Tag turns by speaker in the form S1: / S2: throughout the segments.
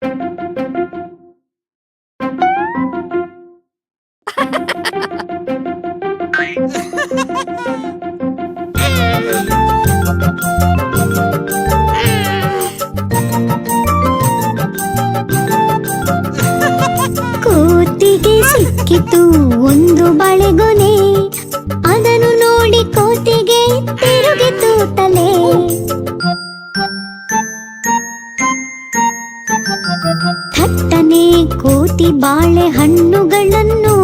S1: ಕೋತಿಗೆ ಸಿಕ್ಕಿತು ಒಂದು ಬಳೆಗೊನೆ, ಅದನ್ನು ನೋಡಿ ಕೋತಿಗೆ ತಿರುಗಿತು ತಲೆ. ಥಟ್ಟನೆ ಕೋತಿ ಬಾಳೆಹಣ್ಣುಗಳನ್ನು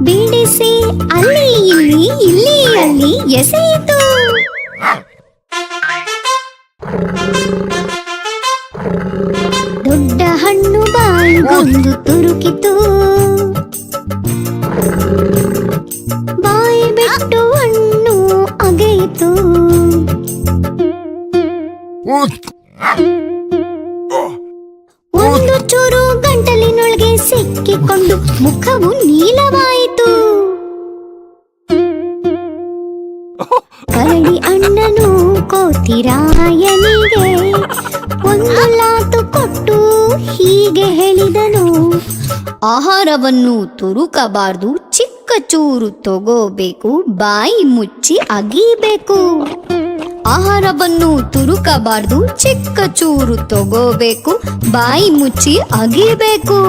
S1: ಬಿಡಿಸಿ ಅಲ್ಲಿ ಇಲ್ಲಿ ಇಲ್ಲಿ ಅಲ್ಲಿ ಎಸೆಯಿತು. ದೊಡ್ಡ ಹಣ್ಣು ಬಾಯಿಗೊಂದು ತುರುಕಿತು, ಬಾಯಿ ಬಿಟ್ಟು ಹಣ್ಣು ಅಗೆಯಿತು. ಒಂದು ಚೂರು ಗಂಟಲಿನೊಳಗೆ ಸಿಕ್ಕಿಕೊಂಡು ಮುಖವು ನೀಲವಾಯಿತು. ಕರಡಿ ಅಣ್ಣನು ಕೋತಿರಾಯನಿಗೆ ಒಂದು ಲಾತು ಕೊಟ್ಟು ಹೀಗೆ ಹೇಳಿದನು. ಆಹಾರವನ್ನು ತುರುಕಬಾರ್ದು, ಚಿಕ್ಕ ಚೂರು ತಗೋಬೇಕು, ಬಾಯಿ ಮುಚ್ಚಿ ಅಗೀಬೇಕು. ಆಹಾರವನ್ನು ತುರುಕಬಾರ್ದು, ಚಿಕ್ಕ ಚೂರು ತಗೋಬೇಕು, ಬಾಯಿ ಮುಚ್ಚಿ ಅಗೀಬೇಕು.